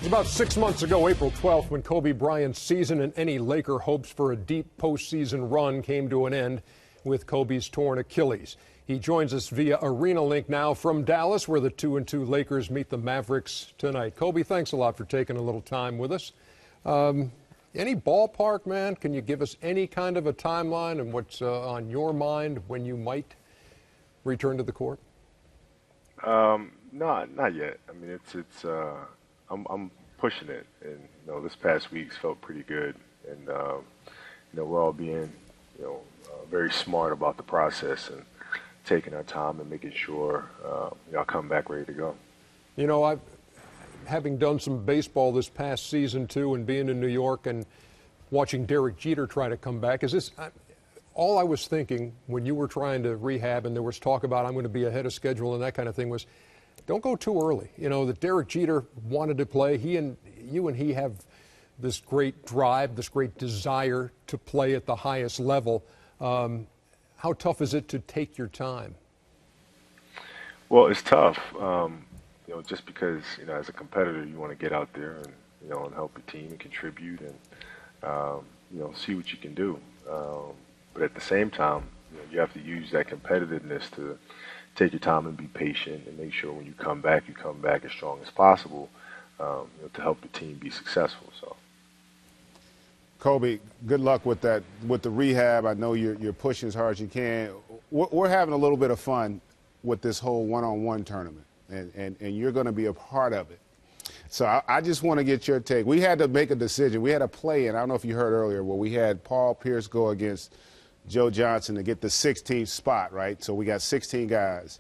About 6 months ago, April 12th, when Kobe Bryant's season and any Laker hopes for a deep postseason run came to an end with Kobe's torn Achilles. He joins us via Arena Link now from Dallas, where the 2-2 Lakers meet the Mavericks tonight. Kobe, thanks a lot for taking a little time with us. Any ballpark, man? Can you give us any kind of a timeline and what's on your mind when you might return to the court? No, not yet. I mean, I'm pushing it, and this past week's felt pretty good, and we're all being very smart about the process and taking our time and making sure I come back ready to go. Having done some baseball this past season too, and being in New York and watching Derek Jeter try to come back, is this all I was thinking when you were trying to rehab and there was talk about I'm going to be ahead of schedule and that kind of thing was, don't go too early. That Derek Jeter wanted to play. You and he have this great drive, this great desire to play at the highest level. How tough is it to take your time? Well, it's tough. Just because as a competitor you want to get out there and and help your team and contribute and see what you can do. But at the same time, you have to use that competitiveness to take your time and be patient and make sure when you come back as strong as possible to help the team be successful. So, Kobe, good luck with that, with the rehab. I know you're pushing as hard as you can. We're having a little bit of fun with this whole one-on-one tournament, and you're going to be a part of it. So I just want to get your take. We had to make a decision. We had a play-in. I don't know if you heard earlier where we had Paul Pierce go against Joe Johnson to get the 16th spot, right? So we got 16 guys.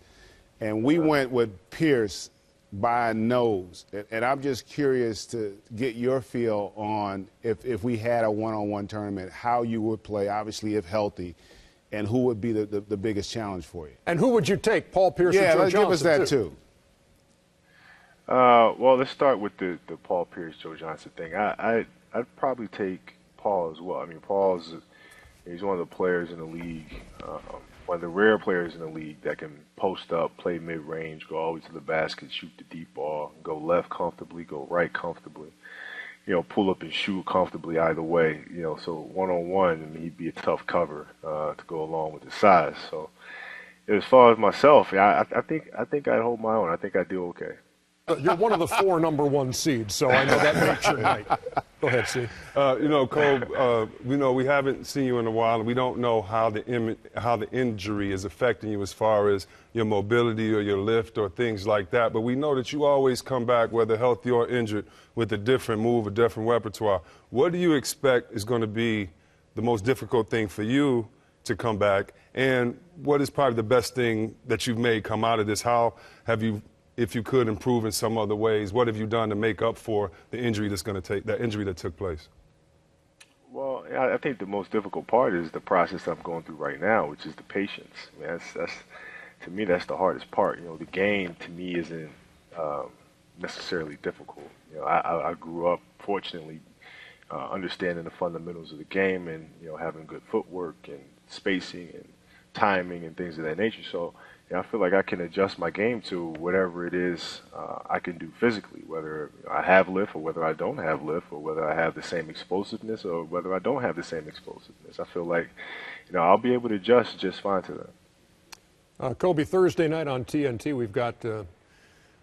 And we went with Pierce by a nose. And I'm just curious to get your feel on if we had a one-on-one tournament, how you would play, obviously if healthy, and who would be the biggest challenge for you. And who would you take, Paul Pierce or Joe Johnson? Yeah, give us that too. Well, let's start with the Paul Pierce, Joe Johnson thing. I'd probably take Paul as well. I mean, he's one of the players in the league, one of the rare players in the league that can post up, play mid-range, go all the way to the basket, shoot the deep ball, go left comfortably, go right comfortably, pull up and shoot comfortably either way. So one-on-one, he'd be a tough cover to go along with his size. So as far as myself, I think I'd hold my own. I think I'd do okay. You're one of the 4 number 1 seeds, so I know that makes your night. Go ahead, Steve. Cole, we haven't seen you in a while, and we don't know how the injury is affecting you as far as your mobility or your lift or things like that. But we know that you always come back, whether healthy or injured, with a different move, a different repertoire. What do you expect is going to be the most difficult thing for you to come back? And what is probably the best thing that you've made come out of this? How have you, if you could, improve in some other ways? What have you done to make up for the injury that injury that took place? Well, I think the most difficult part is the process I'm going through right now, which is the patience. I mean, that's to me, that's the hardest part. The game to me isn't necessarily difficult. I grew up, fortunately, understanding the fundamentals of the game and having good footwork and spacing and timing and things of that nature. So I feel like I can adjust my game to whatever it is I can do physically, whether I have lift or whether I don't have lift, or whether I have the same explosiveness or whether I don't have the same explosiveness. I feel like I'll be able to adjust just fine to that. Kobe, Thursday night on TNT, we've got the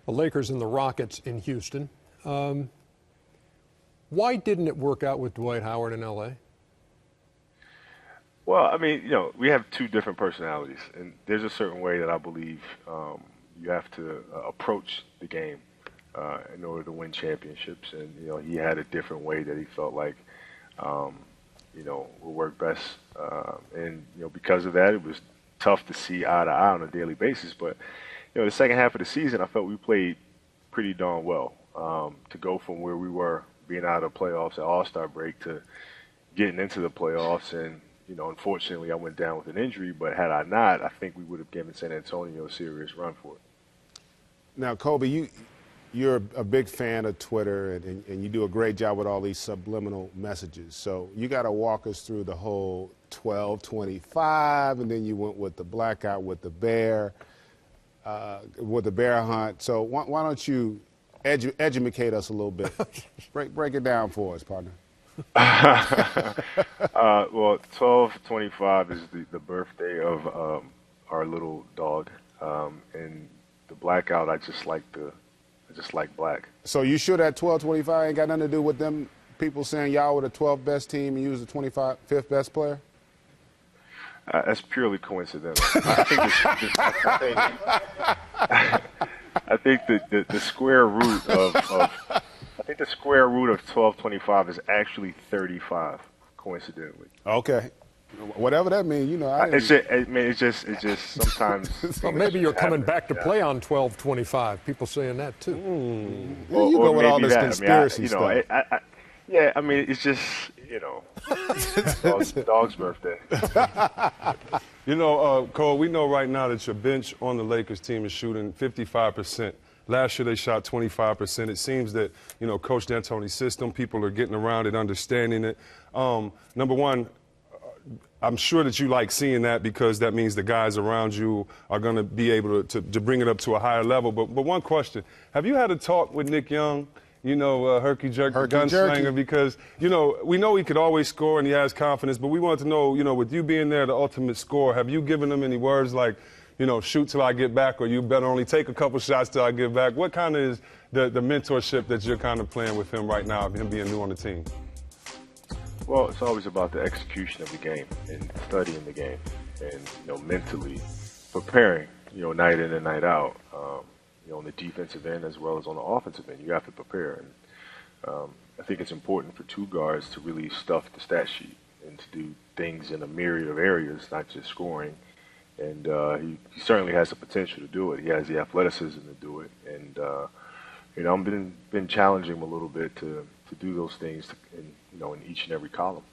Lakers and the Rockets in Houston. Why didn't it work out with Dwight Howard in L.A.? Well, I mean, we have 2 different personalities, and there's a certain way that I believe you have to approach the game in order to win championships. And, he had a different way that he felt like, will work best. And, because of that, it was tough to see eye to eye on a daily basis. But, the second half of the season, I felt we played pretty darn well to go from where we were being out of the playoffs at All-Star break to getting into the playoffs. And, unfortunately, I went down with an injury, but had I not, I think we would have given San Antonio a serious run for it. Now, Kobe, you're a big fan of Twitter, and you do a great job with all these subliminal messages. So you got to walk us through the whole 12-25, and then you went with the blackout with the bear hunt. So why don't you educate us a little bit. break it down for us, partner. Well, 12/25 is the birthday of our little dog, and the blackout. I just like black. So you sure that 12/25 ain't got nothing to do with them people saying y'all were the 12th best team and you was the 25th best player? That's purely coincidental. I think the square root of 12/25 is actually 35, coincidentally. Okay. Whatever that means, you know. It's just sometimes. Well, maybe you're coming back to play on 12/25. People saying that too. There you go with all this that. conspiracy stuff. Yeah, I mean, it's just, dog's birthday. You know, Cole, we know right now that your bench on the Lakers team is shooting 55%. Last year they shot 25%. It seems that, Coach D'Antoni's system, people are getting around it, understanding it. Number one, I'm sure that you like seeing that because that means the guys around you are going to be able to bring it up to a higher level. But one question, have you had a talk with Nick Young? Herky Jerky gunslinger, because, we know he could always score and he has confidence, but we want to know, with you being there, the ultimate scorer, have you given him any words like, shoot till I get back, or you better only take a couple shots till I get back? What kind of is the mentorship that you're kind of playing with him right now, him being new on the team? Well, it's always about the execution of the game and studying the game and, mentally preparing, night in and night out. On the defensive end as well as on the offensive end, you have to prepare. And I think it's important for two guards to really stuff the stat sheet and to do things in a myriad of areas, not just scoring. And he certainly has the potential to do it. He has the athleticism to do it. And I've been challenging him a little bit to do those things in each and every column.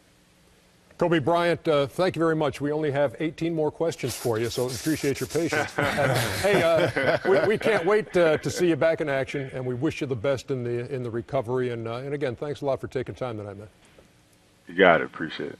Kobe Bryant, thank you very much. We only have 18 more questions for you, so appreciate your patience. We can't wait to see you back in action, and we wish you the best in the recovery. And again, thanks a lot for taking time tonight, man. You got it. Appreciate it.